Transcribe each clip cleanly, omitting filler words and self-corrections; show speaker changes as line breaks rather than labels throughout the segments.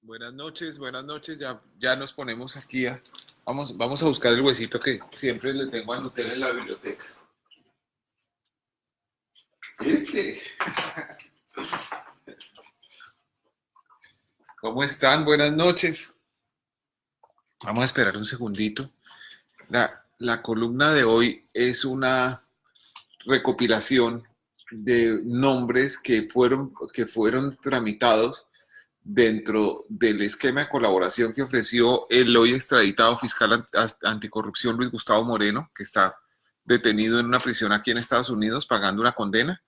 Buenas noches, ya nos ponemos aquí vamos a buscar el huesito que siempre le tengo a Nutella en la biblioteca. Este. ¿Cómo están? Buenas noches. Vamos a esperar un segundito. La columna de hoy es una recopilación de nombres que fueron tramitados dentro del esquema de colaboración que ofreció el hoy extraditado fiscal anticorrupción Luis Gustavo Moreno, que está detenido en una prisión aquí en Estados Unidos pagando una condena,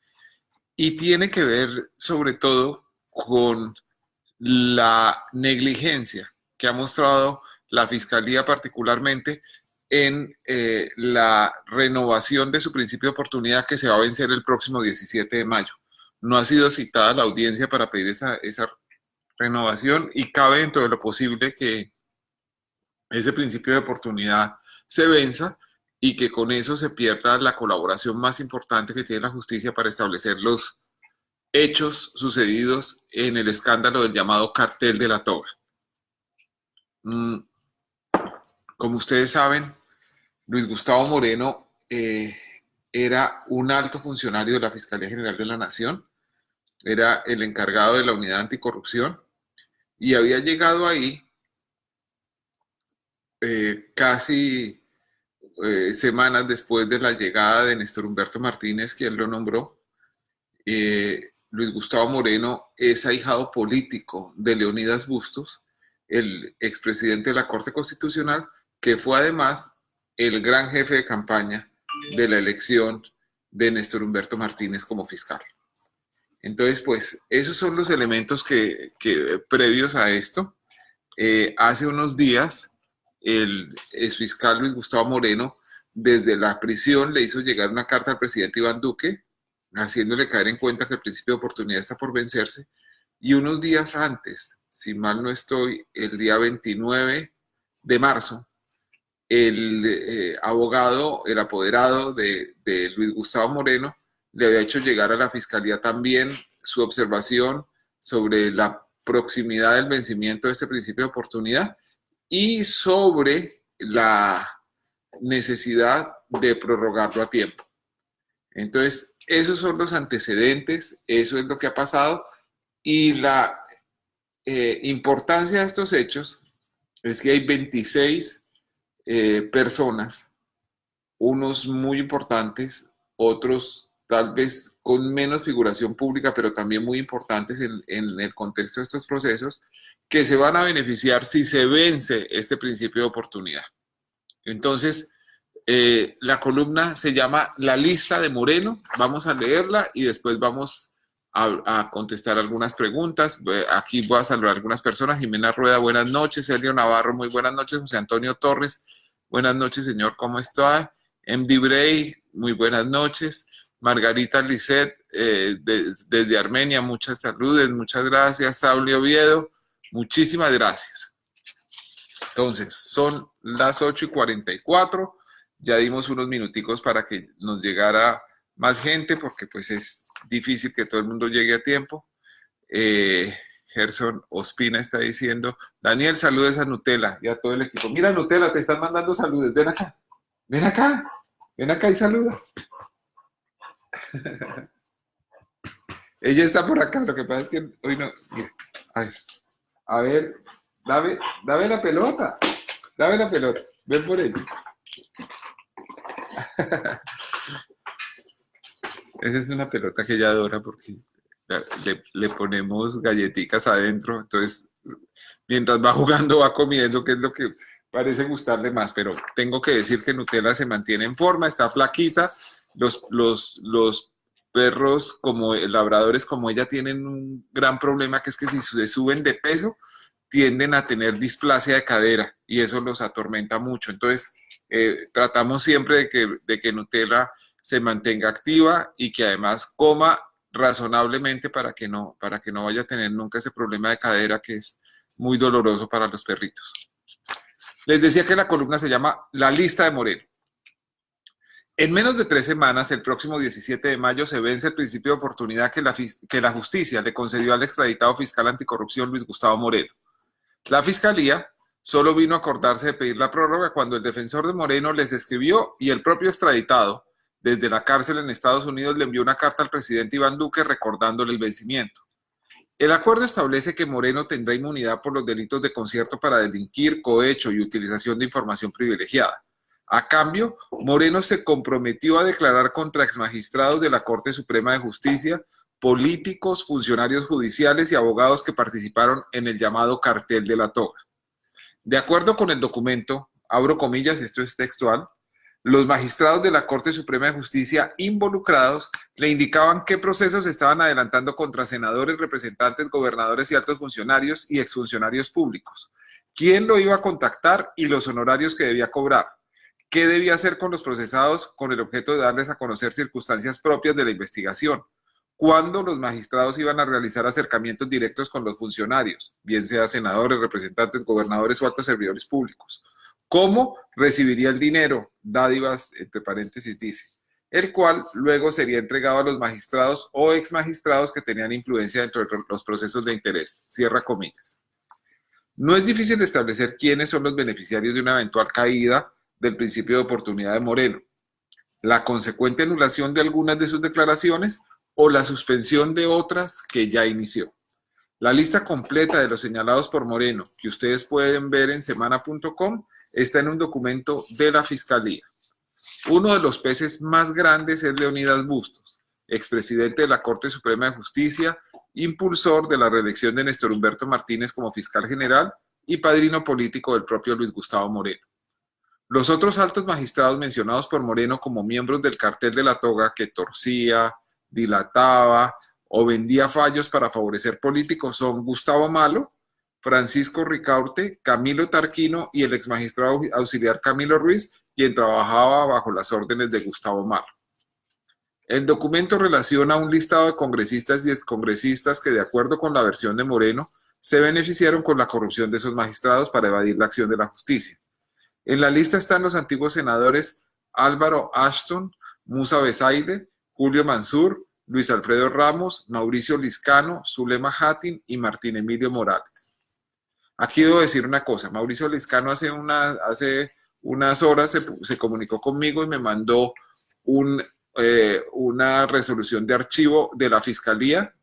y tiene que ver sobre todo con la negligencia que ha mostrado la Fiscalía particularmente en la renovación de su principio de oportunidad que se va a vencer el próximo 17 de mayo. No ha sido citada la audiencia para pedir esa renovación y cabe dentro de lo posible que ese principio de oportunidad se venza y que con eso se pierda la colaboración más importante que tiene la justicia para establecer los hechos sucedidos en el escándalo del llamado cartel de la toga. Como ustedes saben, Luis Gustavo Moreno era un alto funcionario de la Fiscalía General de la Nación, era el encargado de la unidad anticorrupción y había llegado ahí casi semanas después de la llegada de Néstor Humberto Martínez, quien lo nombró. Luis Gustavo Moreno es ahijado político de Leonidas Bustos, el expresidente de la Corte Constitucional, que fue además el gran jefe de campaña de la elección de Néstor Humberto Martínez como fiscal. Entonces, pues, esos son los elementos que previos a esto. Hace unos días, el exfiscal Luis Gustavo Moreno, desde la prisión, le hizo llegar una carta al presidente Iván Duque, haciéndole caer en cuenta que el principio de oportunidad está por vencerse, y unos días antes, si mal no estoy, el día 29 de marzo, el abogado, el apoderado de Luis Gustavo Moreno, le había hecho llegar a la Fiscalía también su observación sobre la proximidad del vencimiento de este principio de oportunidad y sobre la necesidad de prorrogarlo a tiempo. Entonces, esos son los antecedentes, eso es lo que ha pasado y la importancia de estos hechos es que hay 26 personas, unos muy importantes, otros tal vez con menos figuración pública, pero también muy importantes en el contexto de estos procesos, que se van a beneficiar si se vence este principio de oportunidad. Entonces, la columna se llama La lista de Moreno, vamos a leerla y después vamos a contestar algunas preguntas. Aquí voy a saludar a algunas personas. Jimena Rueda, buenas noches. Elio Navarro, muy buenas noches. José Antonio Torres, buenas noches, señor, ¿cómo está? MD Bray, muy buenas noches. Margarita Lisset, desde Armenia, muchas saludes, muchas gracias. Sauli Oviedo, muchísimas gracias. Entonces, son las 8:44, ya dimos unos minuticos para que nos llegara más gente, porque pues es difícil que todo el mundo llegue a tiempo. Gerson Ospina está diciendo, Daniel, saludes a Nutella y a todo el equipo. Mira, Nutella, te están mandando saludes, ven acá, ven acá, ven acá y saludas. Ella está por acá, lo que pasa es que hoy no. Mira, a ver, dame la pelota, ven por ella. Esa es una pelota que ella adora porque le ponemos galletitas adentro, entonces mientras va jugando va comiendo, que es lo que parece gustarle más, pero tengo que decir que Nutella se mantiene en forma, está flaquita, los perros como labradores como ella tienen un gran problema, que es que si se suben de peso tienden a tener displasia de cadera y eso los atormenta mucho. Entonces tratamos siempre de que Nutella se mantenga activa y que además coma razonablemente para que no vaya a tener nunca ese problema de cadera que es muy doloroso para los perritos. Les decía que la columna se llama La lista de Moreno. En menos de 3 semanas, el próximo 17 de mayo, se vence el principio de oportunidad que la justicia le concedió al extraditado fiscal anticorrupción Luis Gustavo Moreno. La Fiscalía solo vino a acordarse de pedir la prórroga cuando el defensor de Moreno les escribió y el propio extraditado desde la cárcel en Estados Unidos le envió una carta al presidente Iván Duque recordándole el vencimiento. El acuerdo establece que Moreno tendrá inmunidad por los delitos de concierto para delinquir, cohecho y utilización de información privilegiada. A cambio, Moreno se comprometió a declarar contra exmagistrados de la Corte Suprema de Justicia, políticos, funcionarios judiciales y abogados que participaron en el llamado cartel de la toga. De acuerdo con el documento, abro comillas, esto es textual, los magistrados de la Corte Suprema de Justicia involucrados le indicaban qué procesos estaban adelantando contra senadores, representantes, gobernadores y altos funcionarios y exfuncionarios públicos, quién lo iba a contactar y los honorarios que debía cobrar, qué debía hacer con los procesados con el objeto de darles a conocer circunstancias propias de la investigación, cuándo los magistrados iban a realizar acercamientos directos con los funcionarios, bien sea senadores, representantes, gobernadores o altos servidores públicos, cómo recibiría el dinero, dádivas, entre paréntesis dice, el cual luego sería entregado a los magistrados o exmagistrados que tenían influencia dentro de los procesos de interés, cierra comillas. No es difícil establecer quiénes son los beneficiarios de una eventual caída del principio de oportunidad de Moreno, la consecuente anulación de algunas de sus declaraciones o la suspensión de otras que ya inició. La lista completa de los señalados por Moreno, que ustedes pueden ver en semana.com, está en un documento de la Fiscalía. Uno de los peces más grandes es Leonidas Bustos, expresidente de la Corte Suprema de Justicia, impulsor de la reelección de Néstor Humberto Martínez como fiscal general y padrino político del propio Luis Gustavo Moreno. Los otros altos magistrados mencionados por Moreno como miembros del cartel de la toga que torcía, dilataba o vendía fallos para favorecer políticos son Gustavo Malo, Francisco Ricaurte, Camilo Tarquino y el exmagistrado auxiliar Camilo Ruiz, quien trabajaba bajo las órdenes de Gustavo Malo. El documento relaciona un listado de congresistas y excongresistas que, de acuerdo con la versión de Moreno, se beneficiaron con la corrupción de esos magistrados para evadir la acción de la justicia. En la lista están los antiguos senadores Álvaro Ashton, Musa Besaide, Julio Mansur, Luis Alfredo Ramos, Mauricio Liscano, Zulema Jatin y Martín Emilio Morales. Aquí debo decir una cosa, Mauricio Liscano hace unas horas se comunicó conmigo y me mandó una resolución de archivo de la Fiscalía.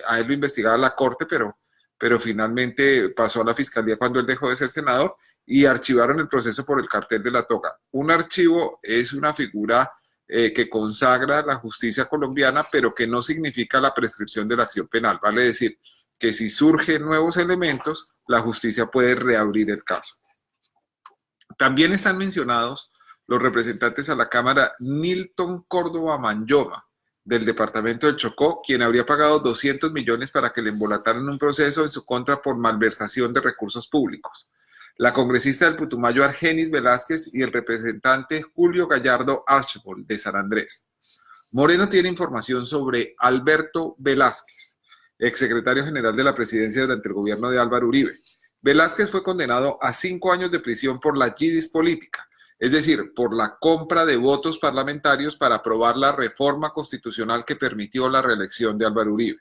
A él lo investigaba la Corte, pero finalmente pasó a la Fiscalía cuando él dejó de ser senador y archivaron el proceso por el cartel de la toga. Un archivo es una figura que consagra la justicia colombiana, pero que no significa la prescripción de la acción penal. Vale decir que si surgen nuevos elementos, la justicia puede reabrir el caso. También están mencionados los representantes a la Cámara Nilton Córdoba Manyoma, del departamento del Chocó, quien habría pagado 200 millones para que le embolataran un proceso en su contra por malversación de recursos públicos. La congresista del Putumayo Argenis Velázquez y el representante Julio Gallardo Archibald de San Andrés. Moreno tiene información sobre Alberto Velázquez, exsecretario general de la presidencia durante el gobierno de Álvaro Uribe. Velázquez fue condenado a 5 años de prisión por la yidis política, es decir, por la compra de votos parlamentarios para aprobar la reforma constitucional que permitió la reelección de Álvaro Uribe.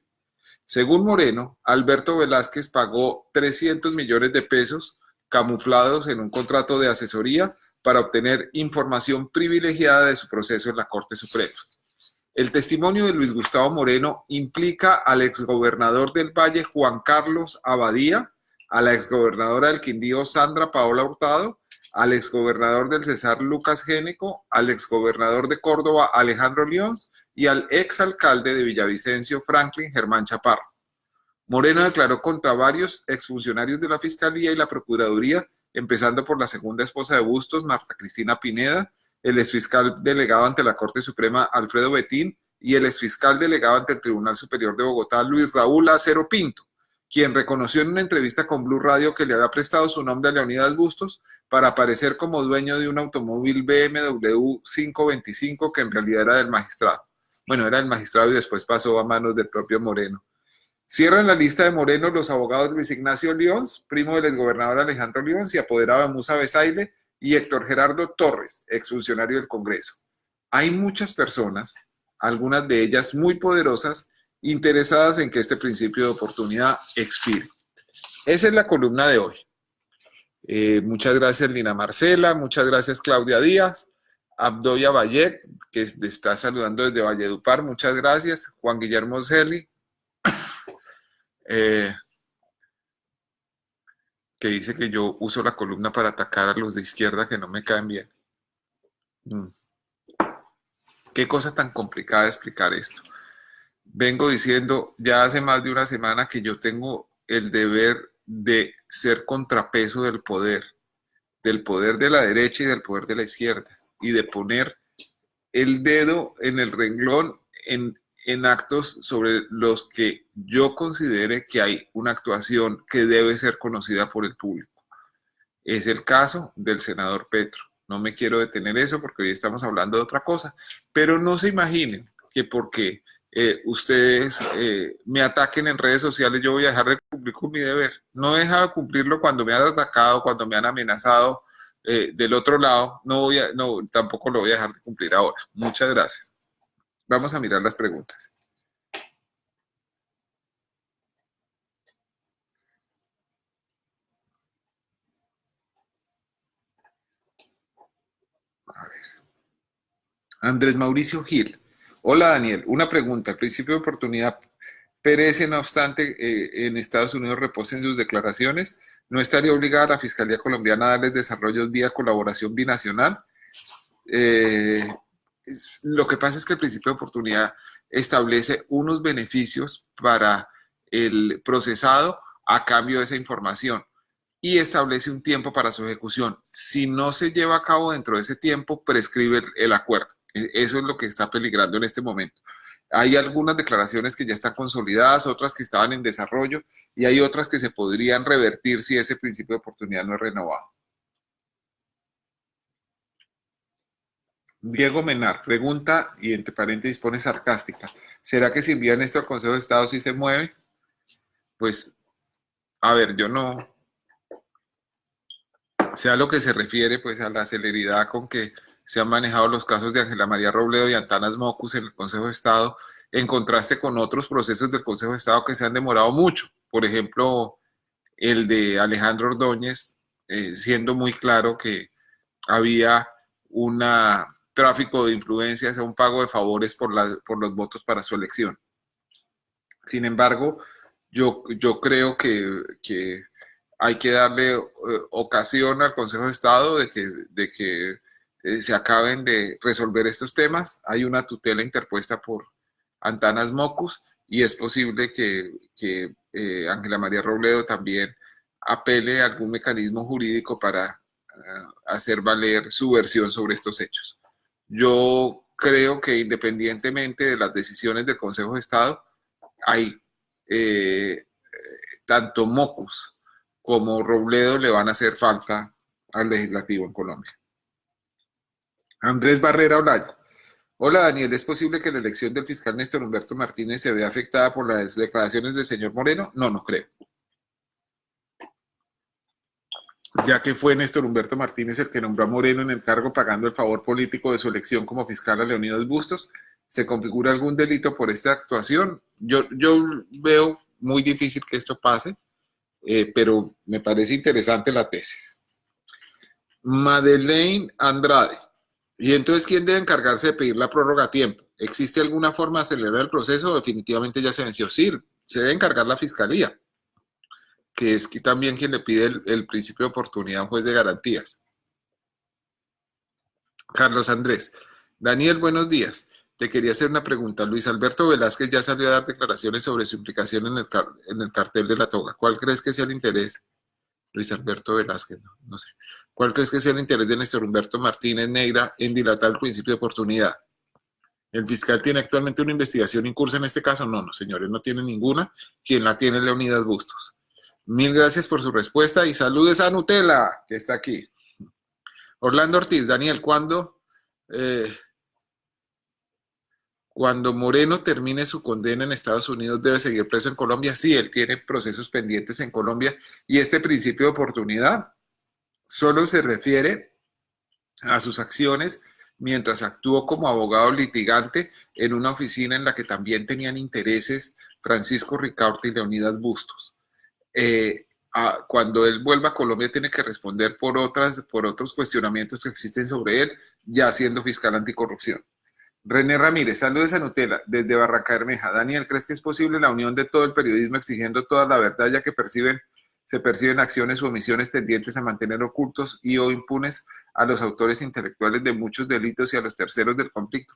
Según Moreno, Alberto Velázquez pagó 300 millones de pesos camuflados en un contrato de asesoría para obtener información privilegiada de su proceso en la Corte Suprema. El testimonio de Luis Gustavo Moreno implica al exgobernador del Valle Juan Carlos Abadía, a la exgobernadora del Quindío Sandra Paola Hurtado, al exgobernador del Cesar Lucas Géneco, al exgobernador de Córdoba Alejandro Lions y al exalcalde de Villavicencio Franklin Germán Chaparro. Moreno declaró contra varios exfuncionarios de la Fiscalía y la Procuraduría, empezando por la segunda esposa de Bustos, Marta Cristina Pineda, el exfiscal delegado ante la Corte Suprema Alfredo Betín y el exfiscal delegado ante el Tribunal Superior de Bogotá Luis Raúl Acero Pinto, quien reconoció en una entrevista con Blue Radio que le había prestado su nombre a Leonidas Bustos para aparecer como dueño de un automóvil BMW 525 que en realidad era del magistrado. Bueno, era del magistrado y después pasó a manos del propio Moreno. Cierran la lista de Moreno los abogados Luis Ignacio Lions, primo del exgobernador Alejandro Lions y apoderado de Musa Besaile, y Héctor Gerardo Torres, exfuncionario del Congreso. Hay muchas personas, algunas de ellas muy poderosas, interesadas en que este principio de oportunidad expire. Esa es la columna de hoy. Muchas gracias, Lina Marcela. Muchas gracias, Claudia Díaz. Abdoya Vallet, que está saludando desde Valledupar. Muchas gracias. Juan Guillermo Celi, que dice que yo uso la columna para atacar a los de izquierda que no me caen bien. Qué cosa tan complicada de explicar esto. Vengo diciendo ya hace más de una semana que yo tengo el deber de ser contrapeso del poder de la derecha y del poder de la izquierda, y de poner el dedo en el renglón en actos sobre los que yo considere que hay una actuación que debe ser conocida por el público. Es el caso del senador Petro. No me quiero detener eso porque hoy estamos hablando de otra cosa, pero no se imaginen que porque ustedes me ataquen en redes sociales yo voy a dejar de cumplir con mi deber. No he dejado de cumplirlo cuando me han atacado, cuando me han amenazado del otro lado. Tampoco lo voy a dejar de cumplir ahora. Muchas gracias. Vamos a mirar las preguntas. A ver. Andrés Mauricio Gil. Hola Daniel, una pregunta. El principio de oportunidad perece, no obstante, en Estados Unidos reposen sus declaraciones. ¿No estaría obligada la Fiscalía colombiana a darles desarrollos vía colaboración binacional? Lo que pasa es que el principio de oportunidad establece unos beneficios para el procesado a cambio de esa información y establece un tiempo para su ejecución. Si no se lleva a cabo dentro de ese tiempo, prescribe el acuerdo. Eso es lo que está peligrando en este momento. Hay algunas declaraciones que ya están consolidadas, otras que estaban en desarrollo y hay otras que se podrían revertir si ese principio de oportunidad no es renovado. Diego Menar pregunta, y entre paréntesis pone sarcástica, ¿será que si envían esto al Consejo de Estado sí se mueve? Pues, a ver, yo no, sea lo que se refiere pues a la celeridad con que se han manejado los casos de Ángela María Robledo y Antanas Mockus en el Consejo de Estado, en contraste con otros procesos del Consejo de Estado que se han demorado mucho. Por ejemplo, el de Alejandro Ordóñez, siendo muy claro que había un tráfico de influencias, un pago de favores por los votos para su elección. Sin embargo, yo creo que hay que darle ocasión al Consejo de Estado de que se acaben de resolver estos temas. Hay una tutela interpuesta por Antanas Mockus y es posible que Ángela María Robledo también apele a algún mecanismo jurídico para hacer valer su versión sobre estos hechos. Yo creo que independientemente de las decisiones del Consejo de Estado, hay tanto Mockus como Robledo le van a hacer falta al legislativo en Colombia. Andrés Barrera Olaya. Hola Daniel, ¿es posible que la elección del fiscal Néstor Humberto Martínez se vea afectada por las declaraciones del señor Moreno? No, no creo. Ya que fue Néstor Humberto Martínez el que nombró a Moreno en el cargo pagando el favor político de su elección como fiscal a Leonidas Bustos, ¿se configura algún delito por esta actuación? Yo veo muy difícil que esto pase, pero me parece interesante la tesis. Madeleine Andrade. ¿Y entonces quién debe encargarse de pedir la prórroga a tiempo? ¿Existe alguna forma de acelerar el proceso o definitivamente ya se venció? Sí, se debe encargar la Fiscalía, que es también quien le pide el principio de oportunidad a un juez de garantías. Carlos Andrés. Daniel, buenos días. Te quería hacer una pregunta. Luis Alberto Velázquez ya salió a dar declaraciones sobre su implicación en el cartel de la toga. ¿Cuál crees que sea el interés? Luis Alberto Velázquez, no sé. ¿Cuál crees que sea el interés de Néstor Humberto Martínez Neira en dilatar el principio de oportunidad? ¿El fiscal tiene actualmente una investigación en curso en este caso? No, no, señores, no tiene ninguna. Quien la tiene es Leonidas Bustos. Mil gracias por su respuesta y saludes a Nutella, que está aquí. Orlando Ortiz, Daniel, ¿cuándo Moreno termine su condena en Estados Unidos debe seguir preso en Colombia? Sí, él tiene procesos pendientes en Colombia y este principio de oportunidad solo se refiere a sus acciones mientras actuó como abogado litigante en una oficina en la que también tenían intereses Francisco Ricaurte y Leonidas Bustos. cuando él vuelva a Colombia tiene que responder por otros cuestionamientos que existen sobre él, ya siendo fiscal anticorrupción. René Ramírez, saludos a Nutella, desde Barranca Bermeja. Daniel, ¿crees que es posible la unión de todo el periodismo exigiendo toda la verdad, ya que se perciben acciones u omisiones tendientes a mantener ocultos y o impunes a los autores intelectuales de muchos delitos y a los terceros del conflicto?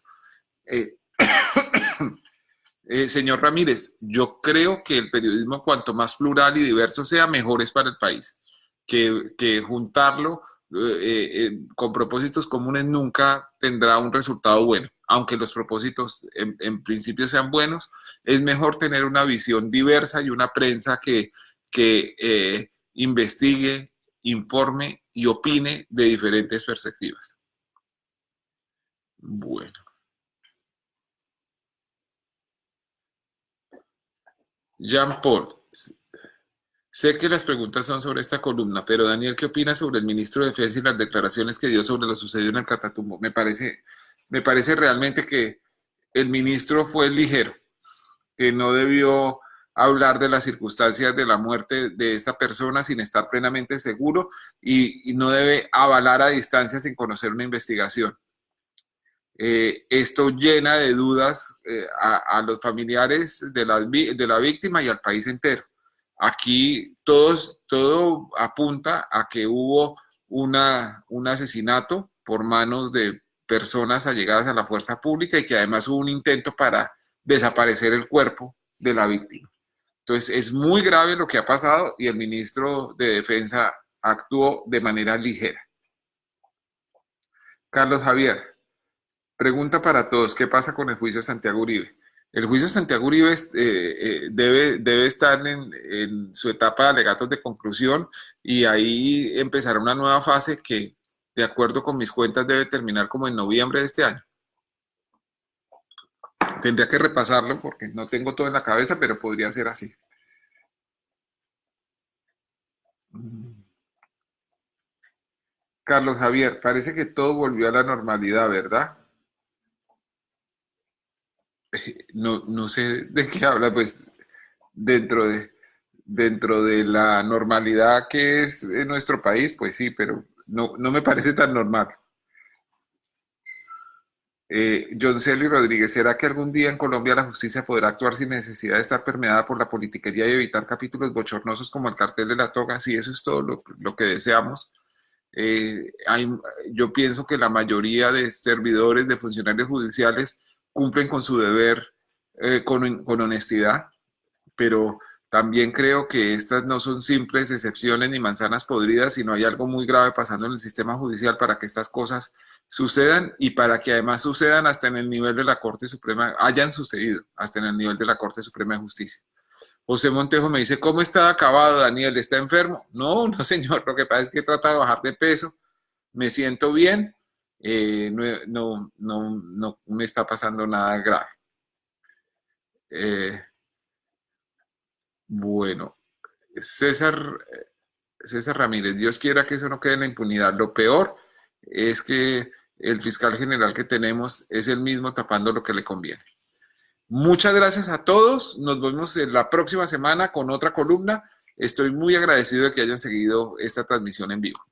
Señor Ramírez, yo creo que el periodismo, cuanto más plural y diverso sea, mejor es para el país. Que juntarlo con propósitos comunes nunca tendrá un resultado bueno. Aunque los propósitos en principio sean buenos, es mejor tener una visión diversa y una prensa que investigue, informe y opine de diferentes perspectivas. Bueno. Jean Paul, sé que las preguntas son sobre esta columna, pero Daniel, ¿qué opina sobre el ministro de Defensa y las declaraciones que dio sobre lo sucedido en el Catatumbo? Me parece realmente que el ministro fue ligero, que no debió hablar de las circunstancias de la muerte de esta persona sin estar plenamente seguro y no debe avalar a distancia sin conocer una investigación. Esto llena de dudas a los familiares de la víctima y al país entero. Aquí todo apunta a que hubo un asesinato por manos de personas allegadas a la fuerza pública y que además hubo un intento para desaparecer el cuerpo de la víctima. Entonces es muy grave lo que ha pasado y el ministro de Defensa actuó de manera ligera. Carlos Javier. Pregunta para todos, ¿qué pasa con el juicio de Santiago Uribe? El juicio de Santiago Uribe debe estar en su etapa de alegatos de conclusión y ahí empezará una nueva fase que, de acuerdo con mis cuentas, debe terminar como en noviembre de este año. Tendría que repasarlo porque no tengo todo en la cabeza, pero podría ser así. Carlos Javier, parece que todo volvió a la normalidad, ¿verdad? No sé de qué habla, pues dentro de la normalidad que es en nuestro país, pues sí, pero no me parece tan normal. John Celi Rodríguez, ¿será que algún día en Colombia la justicia podrá actuar sin necesidad de estar permeada por la politiquería y evitar capítulos bochornosos como el cartel de la toga? Sí, eso es todo lo que deseamos. Yo pienso que la mayoría de servidores, de funcionarios judiciales, cumplen con su deber con honestidad, pero también creo que estas no son simples excepciones ni manzanas podridas, sino hay algo muy grave pasando en el sistema judicial para que estas cosas sucedan y para que además sucedan hasta en el nivel de la Corte Suprema, hayan sucedido hasta en el nivel de la Corte Suprema de Justicia. José Montejo me dice, ¿cómo está acabado, Daniel? ¿Está enfermo? No, señor, lo que pasa es que he tratado de bajar de peso, me siento bien, no me está pasando nada grave. Bueno, César Ramírez, Dios quiera que eso no quede en la impunidad. Lo peor es que el fiscal general que tenemos es el mismo tapando lo que le conviene. Muchas gracias a todos. Nos vemos en la próxima semana con otra columna. Estoy muy agradecido de que hayan seguido esta transmisión en vivo.